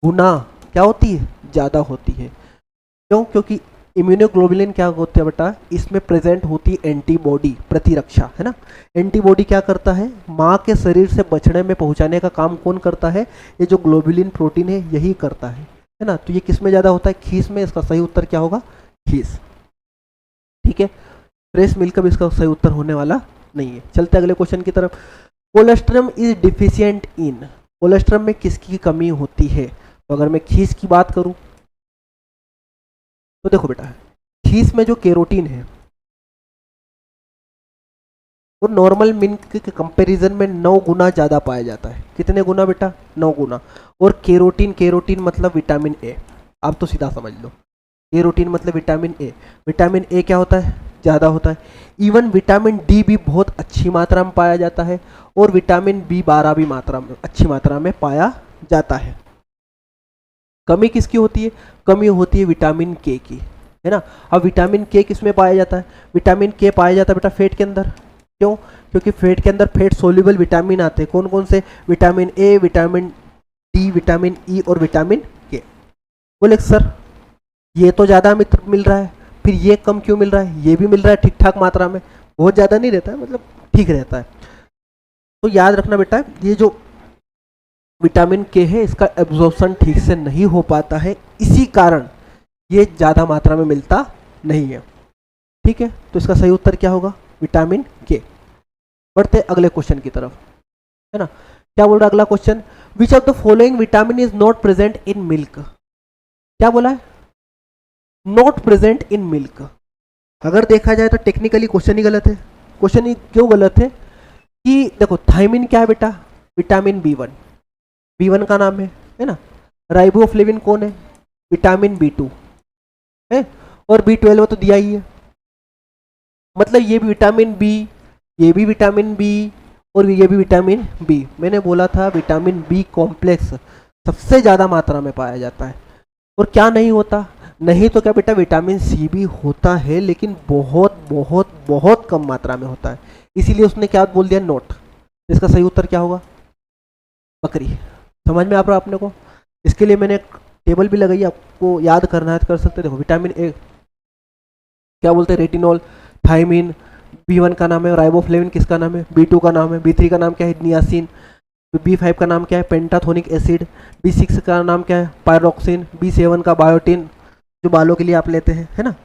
गुना क्या होती है? ज़्यादा होती है। क्यों? क्योंकि इम्यूनोग्लोबुलिन क्या होता है बेटा, इसमें प्रेजेंट होती एंटीबॉडी, प्रतिरक्षा, है ना। एंटीबॉडी क्या करता है, माँ के शरीर से बछड़े में पहुंचाने का काम कौन करता है, ये जो ग्लोबुलिन प्रोटीन है यही करता है ना। तो ये किस में ज़्यादा होता है, खीस में। इसका सही उत्तर क्या होगा, खीस। ठीक है, फ्रेश मिल्क का इसका सही उत्तर होने वाला नहीं है। चलते अगले क्वेश्चन की तरफ। Colostrum is deficient in, colostrum में किसकी कमी होती है। तो अगर मैं खीस की बात करूं तो देखो बेटा, खीस में जो केरोटीन है वो नॉर्मल मिल्क के कंपैरिजन में 9 गुना ज़्यादा पाया जाता है। कितने गुना बेटा, 9 गुना। और केरोटीन, केरोटीन मतलब विटामिन ए, आप तो सीधा समझ लो, केरोटीन मतलब विटामिन ए। विटामिन ए क्या होता है, ज़्यादा होता है। इवन विटामिन डी भी बहुत अच्छी मात्रा में पाया जाता है, और विटामिन B12 भी मात्रा में, अच्छी मात्रा में पाया जाता है। कमी किसकी होती है, कमी होती है विटामिन के की, है ना। अब विटामिन के किस में पाया जाता है, विटामिन के पाया जाता है बेटा फैट के अंदर। क्यों, क्योंकि फैट के अंदर फैट सोल्यूबल विटामिन आते हैं। कौन कौन से, vitamin A, vitamin D, vitamin E और विटामिन के। बोले सर ये तो ज़्यादा मिल रहा है, फिर ये कम क्यों मिल रहा है। ये भी मिल रहा है ठीक ठाक मात्रा में, बहुत ज़्यादा नहीं रहता है, मतलब ठीक रहता है। तो याद रखना बेटा, ये जो विटामिन के है इसका एब्जॉर्प्शन ठीक से नहीं हो पाता है, इसी कारण ये ज़्यादा मात्रा में मिलता नहीं है। ठीक है, तो इसका सही उत्तर क्या होगा, विटामिन के। बढ़ते अगले क्वेश्चन की तरफ, है ना। क्या बोल रहा है अगला question, which of the following vitamin is not present in milk. क्या बोला है, नॉट प्रेजेंट इन मिल्क। अगर देखा जाए तो टेक्निकली क्वेश्चन ही गलत है। क्वेश्चन ही क्यों गलत है कि देखो, थायमिन क्या है बेटा, विटामिन B1, B1 का नाम है ना। राइबोफ्लेविन कौन है, विटामिन B2 है, और B12 तो दिया ही है। मतलब ये भी विटामिन बी, ये भी विटामिन बी, और ये भी विटामिन बी। मैंने बोला था विटामिन बी कॉम्प्लेक्स सबसे ज़्यादा मात्रा में पाया जाता है। और क्या नहीं होता, नहीं तो क्या बेटा, विटामिन सी भी होता है, लेकिन बहुत बहुत बहुत कम मात्रा में होता है। इसीलिए उसने क्या बोल दिया, नोट। इसका सही उत्तर क्या होगा, बकरी। समझ में आ रहा आपने को। इसके लिए मैंने एक टेबल भी लगाई, आपको याद करना है तो कर सकते। देखो विटामिन ए क्या बोलते हैं, रेटिनॉल, थायमिन, B1 का नाम है, राइबोफ्लेविन किसका नाम है, B2 का नाम है, B3 का नाम क्या है, नियासिन, B5 का नाम क्या है, पेंटाथोनिक एसिड, B6 का नाम क्या है, पायरोक्सिन, B7 का बायोटिन जो बालों के लिए आप लेते हैं, है ना।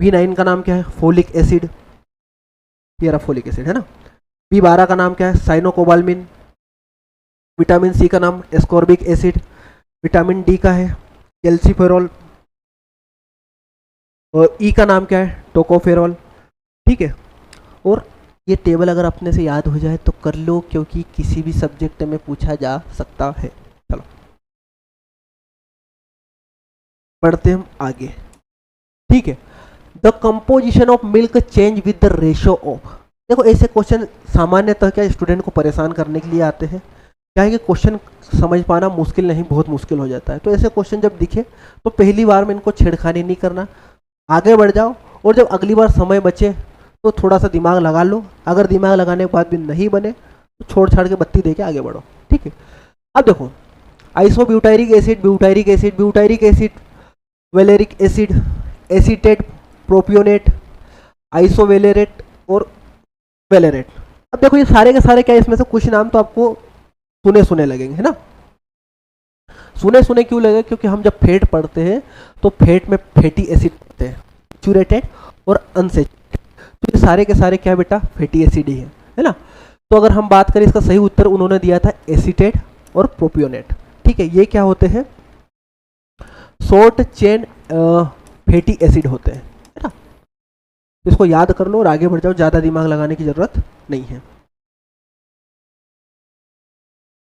B9 का नाम क्या है, फोलिक एसिड, ये रहा फोलिक एसिड, है ना। B12 का नाम क्या है, साइनोकोबाल्मिन। विटामिन सी का नाम एस्कॉर्बिक एसिड। विटामिन डी का है कैल्सीफेरॉल, और ई का नाम क्या है, टोकोफेरॉल। ठीक है, और ये टेबल अगर अपने से याद हो जाए तो कर लो, क्योंकि किसी भी सब्जेक्ट में पूछा जा सकता है। चलो पढ़ते हम आगे। ठीक है, the composition of milk change with the ratio of. देखो ऐसे क्वेश्चन सामान्यतः क्या स्टूडेंट को परेशान करने के लिए आते हैं। क्या है कि क्वेश्चन समझ पाना मुश्किल नहीं, बहुत मुश्किल हो जाता है। तो ऐसे क्वेश्चन जब दिखे तो पहली बार में इनको छेड़खानी नहीं करना, आगे बढ़ जाओ, और जब अगली बार समय बचे तो थोड़ा सा दिमाग लगा लो। अगर दिमाग लगाने के बाद भी नहीं बने तो छोड़ छाड़ के बत्ती दे के आगे बढ़ो। ठीक है, अब देखो, isobutyric acid, butyric acid, butyric acid, valeric acid, acetate, propionate, isovalerate और वेलेरेट। अब देखो ये सारे के सारे क्या, इसमें से कुछ नाम तो आपको सुने सुने लगेंगे, है ना। सुने सुने क्यों लगे, क्योंकि हम जब फैट पढ़ते हैं तो फैट में फैटी एसिड पढ़ते हैं, सैचुरेटेड और अनसैचुरेटेड। तो ये सारे के सारे क्या बेटा, फैटी एसिड ही है ना। तो अगर हम बात करें, इसका सही उत्तर उन्होंने दिया था एसीटेट और प्रोपियोनेट। ठीक है, ये क्या होते हैं, शॉर्ट चेन फैटी एसिड होते हैं, है ना। इसको याद कर लो और आगे बढ़ जाओ, ज़्यादा दिमाग लगाने की जरूरत नहीं है।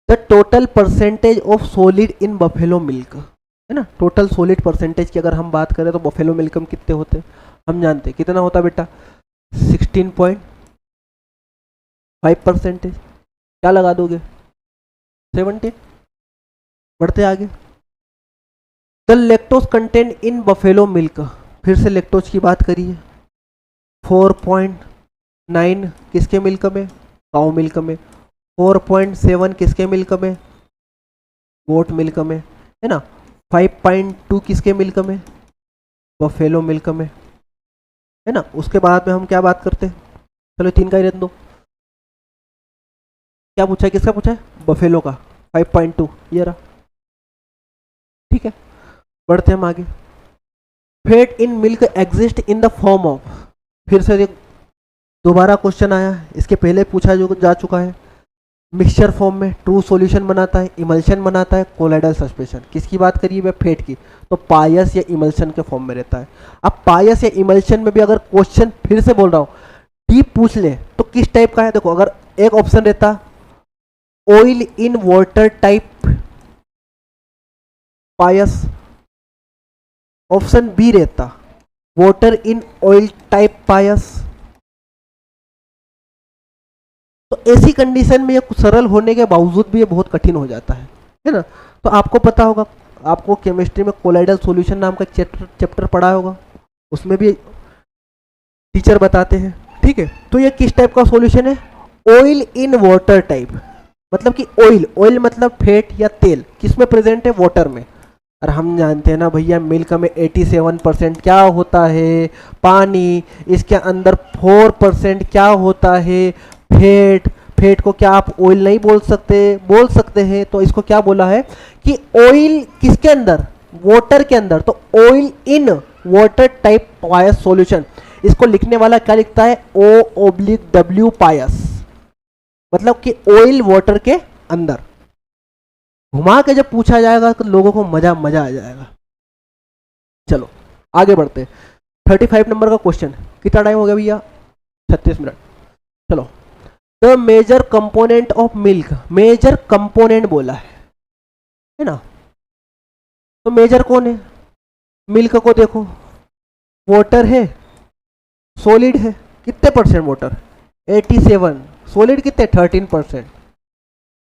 The total percentage of solid in buffalo milk, है ना। टोटल सॉलिड परसेंटेज की अगर हम बात करें तो बफेलो मिल्क में कितने होते हैं, हम जानते हैं कितना होता है बेटा, 16.5%। क्या लगा दोगे, 17। बढ़ते आगे। The lactose content in buffalo milk, फिर से लैक्टोज की बात करिए, 4.9 किसके मिल्क में, काऊ मिल्क में। 4.7 किसके मिल्क में, गोट मिल्क में, है ना। 5.2 किसके मिल्क में, बफेलो मिल्क में, है ना। उसके बाद में हम क्या बात करते हैं, चलो 3 का ही रहने दो। क्या पूछा है, किसका पूछा है, बफेलो का 5.2, ये रहा, ठीक है। बढ़ते हैं हम आगे। Fat in milk exist in the form of, फिर से एक दोबारा क्वेश्चन आया, इसके पहले पूछा जो जा चुका है। मिक्सचर फॉर्म में ट्रू सॉल्यूशन बनाता है, इमल्शन बनाता है, कोलाइडल सस्पेंशन। किसकी बात करिए मैं, फेट की, तो पायस या इमल्शन के फॉर्म में रहता है। अब पायस या इमल्शन में भी अगर क्वेश्चन फिर से बोल रहा हूँ डीप पूछ ले तो किस टाइप का है, देखो अगर एक ऑप्शन रहता ऑयल इन वाटर टाइप पायस, ऑप्शन बी रहता वाटर इन ऑयल टाइप पायस, तो ऐसी कंडीशन में ये सरल होने के बावजूद भी ये बहुत कठिन हो जाता है ना। तो आपको पता होगा, आपको केमिस्ट्री में कोलाइडल सॉल्यूशन नाम का चैप्टर पढ़ा होगा, उसमें भी टीचर बताते हैं, ठीक है। तो ये किस टाइप का सॉल्यूशन है, ऑयल इन वाटर टाइप, मतलब कि ऑयल मतलब फैट या तेल किस में प्रेजेंट है, वाटर में। और हम जानते हैं ना भैया मिल्क में 87% क्या होता है, पानी, इसके अंदर 4% क्या होता है, फेट। फेट को क्या आप ऑयल नहीं बोल सकते, बोल सकते हैं, तो इसको क्या बोला है कि ऑयल किसके अंदर, वाटर के अंदर, तो ऑयल इन वाटर टाइप पायस सॉल्यूशन। इसको लिखने वाला क्या लिखता है, O/W पायस, मतलब कि ऑयल वाटर के अंदर। घुमा के जब पूछा जाएगा तो लोगों को मजा आ जाएगा। चलो आगे बढ़ते, 35 नंबर का क्वेश्चन। कितना टाइम हो गया भैया, 36 मिनट। चलो, the major component of milk, major component बोला है ना, तो मेजर कौन है, मिल्क को देखो, वाटर है, सॉलिड है, कितने परसेंट वाटर, 87, सॉलिड कितने 13%,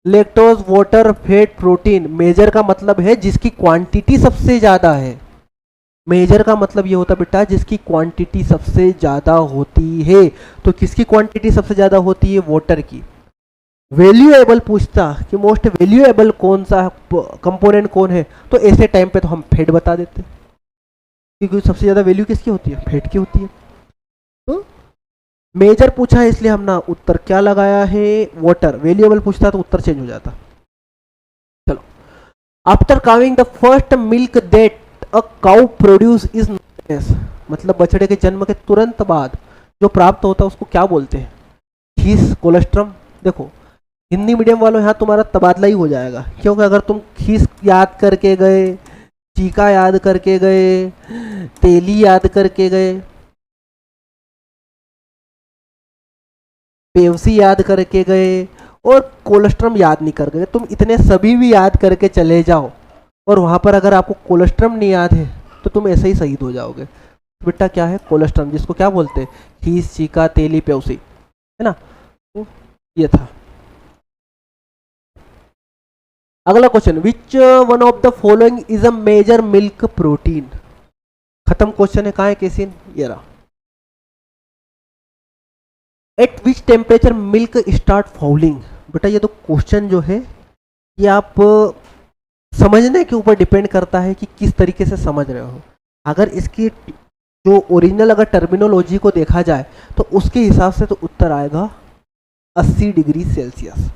lactose, water, fat, protein. Major का मतलब है जिसकी क्वांटिटी सबसे ज्यादा है, मेजर का मतलब ये होता बेटा जिसकी क्वांटिटी सबसे ज्यादा होती है। तो किसकी क्वांटिटी सबसे ज्यादा होती है, वाटर की। वैल्यूएबल पूछता कि मोस्ट वैल्यूएबल कौन सा कंपोनेंट कौन है, तो ऐसे टाइम पे तो हम फैट बता देते, क्योंकि सबसे ज्यादा वैल्यू किसकी होती है, फैट की होती है। तो मेजर पूछा है इसलिए हम ना उत्तर क्या लगाया है, वाटर। वैल्यूएबल पूछता तो उत्तर चेंज हो जाता। चलो, after counting the first milk that a cow produce is known as, मतलब बछड़े के जन्म के तुरंत बाद जो प्राप्त होता है उसको क्या बोलते हैं, खीस, कोलेस्ट्रम। देखो हिंदी मीडियम वालों यहाँ तुम्हारा तबादला ही हो जाएगा, क्योंकि अगर तुम खीस याद करके गए, चीका याद करके गए, तेली याद करके गए, पेवसी याद करके गए और कोलेस्ट्रम याद नहीं कर गए, तुम इतने सभी भी याद करके चले जाओ और वहां पर अगर आपको कोलेस्ट्रम नहीं याद है तो तुम ऐसे ही शहीद हो जाओगे। तो बेटा क्या है, कोलेस्ट्रम, जिसको क्या बोलते हैं, खीस, चीका, तेली, पेवसी, है ना। तो ये था। अगला question, which one of the following is a major milk protein. खत्म क्वेश्चन है, कहाँ है केसिन, ये रहा। At which temperature milk start fouling. बेटा ये तो क्वेश्चन जो है ये आप समझने के ऊपर डिपेंड करता है कि किस तरीके से समझ रहे हो। अगर इसकी जो ओरिजिनल अगर टर्मिनोलॉजी को देखा जाए तो उसके हिसाब से तो उत्तर आएगा 80 डिग्री सेल्सियस।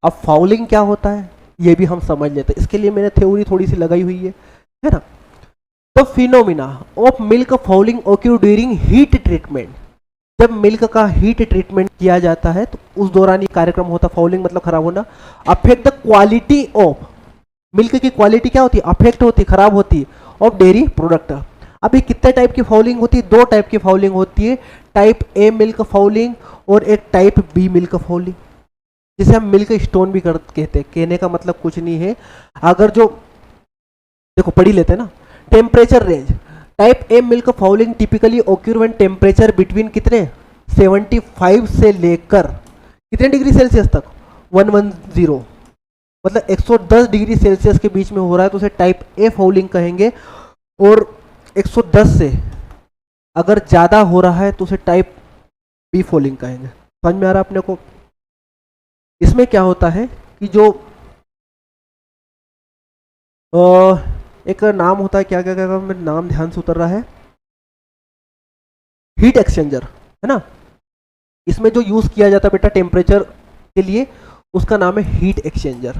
अब फाउलिंग क्या होता है ये भी हम समझ लेते हैं, इसके लिए मैंने थ्योरी थोड़ी सी लगाई हुई है ना। The phenomena of milk fouling OQ during heat treatment. जब मिल्क का हीट ट्रीटमेंट किया जाता है तो उस दौरान ये कार्यक्रम होता, फाउलिंग मतलब खराब होना। Affect the quality of, milk की क्वालिटी क्या होती है, अफेक्ट होती है, खराब होती है, ऑफ डेयरी प्रोडक्ट। अब ये कितने टाइप की फाउलिंग होती है, 2 टाइप की फाउलिंग होती है, टाइप ए मिल्क फाउलिंग और एक टाइप बी मिल्क फाउलिंग, जिसे हम मिल्क स्टोन भी कहते हैं। कहने का मतलब कुछ नहीं है, अगर जो देखो पढ़ी लेते हैं ना, temperature range. Type A milk fouling typically occur when temperature between कितने 75 से लेकर कितने डिग्री सेल्सियस तक 110, मतलब 110 डिग्री सेल्सियस के बीच में हो रहा है तो उसे टाइप ए फाउलिंग कहेंगे। और 110 से अगर ज़्यादा हो रहा है तो उसे टाइप बी फाउलिंग कहेंगे। समझ में आ रहा है अपने को। इसमें क्या होता है कि जो एक नाम होता है, क्या क्या क्या, मेरे नाम ध्यान से उतर रहा है, हीट एक्सचेंजर, है ना, इसमें जो यूज किया जाता है बेटा टेम्परेचर के लिए, उसका नाम है हीट एक्सचेंजर।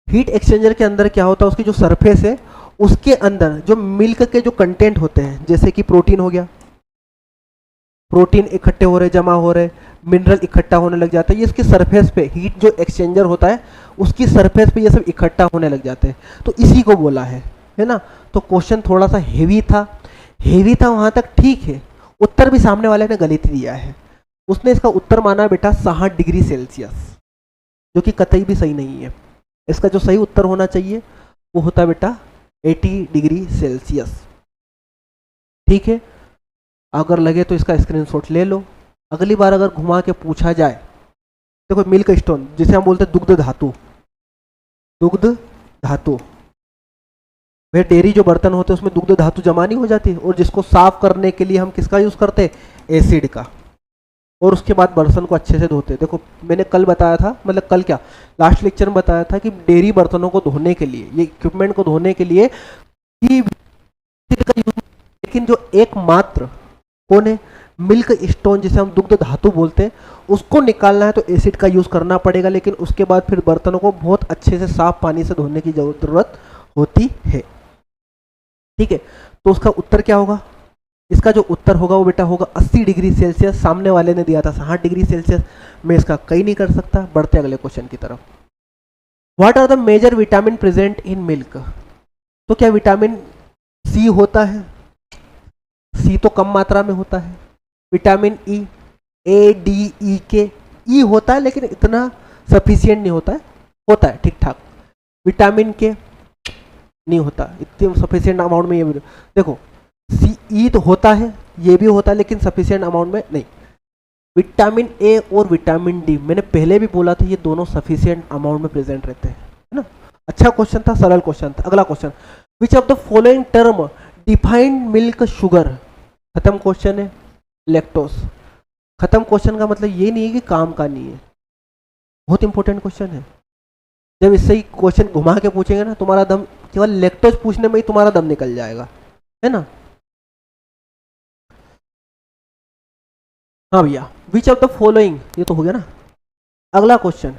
हीट एक्सचेंजर के अंदर क्या होता है, उसकी जो सरफेस है उसके अंदर जो मिल्क के जो कंटेंट होते हैं, जैसे कि प्रोटीन हो गया, प्रोटीन इकट्ठे हो रहे, जमा हो रहे, मिनरल इकट्ठा होने लग जाता है, ये इसकी सरफेस पे हीट जो एक्सचेंजर होता है उसकी सरफेस पे ये सब इकट्ठा होने लग जाते हैं, तो इसी को बोला है ना। तो क्वेश्चन थोड़ा सा हेवी था वहां तक ठीक है, उत्तर भी सामने वाले ने गलत ही दिया है, उसने इसका उत्तर माना बेटा 60 डिग्री सेल्सियस, जो कि कतई भी सही नहीं है। इसका जो सही उत्तर होना चाहिए वो होता है बेटा 80 डिग्री सेल्सियस, ठीक है। अगर लगे तो इसका स्क्रीनशॉट ले लो। अगली बार अगर घुमा के पूछा जाए, देखो मिल्क स्टोन जिसे हम बोलते हैं दुग्ध धातु, वे डेयरी जो बर्तन होते हैं उसमें दुग्ध धातु जमा नहीं हो जाती, और जिसको साफ करने के लिए हम किसका यूज करते हैं, एसिड का, और उसके बाद बर्तन को अच्छे से धोते हैं। देखो मैंने कल बताया था, मतलब कल क्या, लास्ट लेक्चर में बताया था कि डेयरी बर्तनों को धोने के लिए, ये इक्विपमेंट को धोने के लिए एसिड का यूज, लेकिन जो एकमात्र कौन है, मिल्क स्टोन जिसे हम दुग्ध धातु बोलते हैं, उसको निकालना है तो एसिड का यूज करना पड़ेगा, लेकिन उसके बाद फिर बर्तनों को बहुत अच्छे से साफ पानी से धोने की जरूरत होती है, ठीक है। तो उसका उत्तर क्या होगा, इसका जो उत्तर होगा वो बेटा होगा 80 डिग्री सेल्सियस, सामने वाले ने दिया था 60 डिग्री सेल्सियस, मैं इसका कहीं नहीं कर सकता। बढ़ते अगले क्वेश्चन की तरफ। What are the major vitamin present in milk, तो क्या विटामिन सी होता है, सी तो कम मात्रा में होता है, vitamin E, A D E के, ई होता है लेकिन इतना सफिशियंट नहीं होता है ठीक ठाक, विटामिन के नहीं होता इतने सफिशियंट अमाउंट में, ये भी देखो सी ई तो होता है, ये भी होता है लेकिन सफिशियंट अमाउंट में नहीं। विटामिन ए और विटामिन डी मैंने पहले भी बोला था, ये दोनों सफिशियंट अमाउंट में प्रेजेंट रहते हैं, है ना। अच्छा क्वेश्चन था, सरल क्वेश्चन था। अगला question, which of the following term defined milk sugar, खत्म क्वेश्चन है। लैक्टोस, खत्म क्वेश्चन का मतलब ये नहीं है कि काम का नहीं है, बहुत इंपॉर्टेंट क्वेश्चन है। जब इससे ही क्वेश्चन घुमा के पूछेंगे ना, तुम्हारा दम केवल लैक्टोस पूछने में ही तुम्हारा दम निकल जाएगा, है ना। हाँ भैया, विच ऑफ द फॉलोइंग, ये तो हो गया ना। अगला question,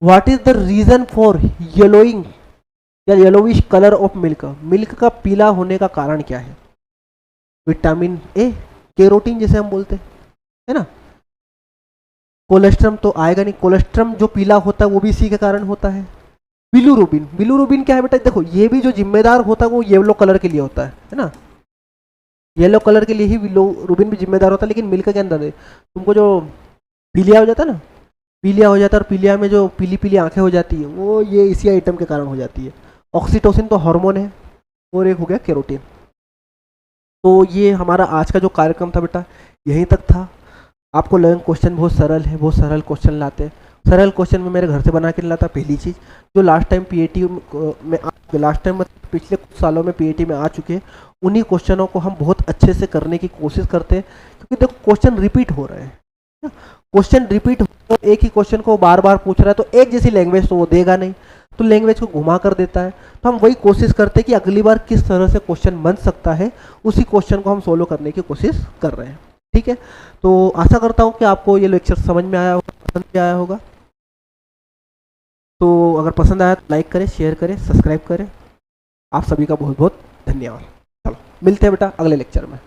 what is the reason for yellowing या yellowish colour of milk, milk का पीला होने का कारण क्या है। विटामिन ए, कैरोटीन जिसे हम बोलते हैं, है ना। कोलेस्ट्रम तो आएगा नहीं, कोलेस्ट्रम जो पीला होता है वो भी इसी के कारण होता है। बिलुरुबिन, बिलुरुबिन क्या है बेटा, देखो ये भी जो जिम्मेदार होता है वो येलो कलर के लिए होता है ना, येलो कलर के लिए ही बिलुरुबिन भी जिम्मेदार होता है, लेकिन मिल्क के अंदर है तुमको जो पीलिया हो जाता है ना, पीलिया हो जाता है, और पीलिया में जो पीली पीली आंखें हो जाती है वो ये इसी आइटम के कारण हो जाती है। ऑक्सीटोसिन तो हार्मोन है, और एक हो गया कैरोटीन। तो ये हमारा आज का जो कार्यक्रम था बेटा यहीं तक था। आपको लगे क्वेश्चन बहुत सरल है, बहुत सरल क्वेश्चन लाते हैं, सरल क्वेश्चन में मेरे घर से बना के लाता। पहली चीज़ जो लास्ट टाइम पीएटी में लास्ट टाइम पिछले कुछ सालों में पीएटी में आ चुके हैं, उन्हीं क्वेश्चनों को हम बहुत अच्छे से करने की कोशिश करते हैं, क्योंकि देखो क्वेश्चन रिपीट हो रहे हैं, क्वेश्चन रिपीट हो, एक ही क्वेश्चन को बार बार पूछ रहा है, तो एक जैसी लैंग्वेज तो वो देगा नहीं, तो लैंग्वेज को घुमा कर देता है। तो हम वही कोशिश करते हैं कि अगली बार किस तरह से क्वेश्चन बन सकता है, उसी क्वेश्चन को हम सोल्व करने की कोशिश कर रहे हैं, ठीक है। तो आशा करता हूँ कि आपको ये लेक्चर समझ में आया होगा, पसंद भी आया होगा। तो अगर पसंद आया तो लाइक करें, शेयर करें, सब्सक्राइब करें। आप सभी का बहुत बहुत धन्यवाद। चलो मिलते हैं बेटा अगले लेक्चर में।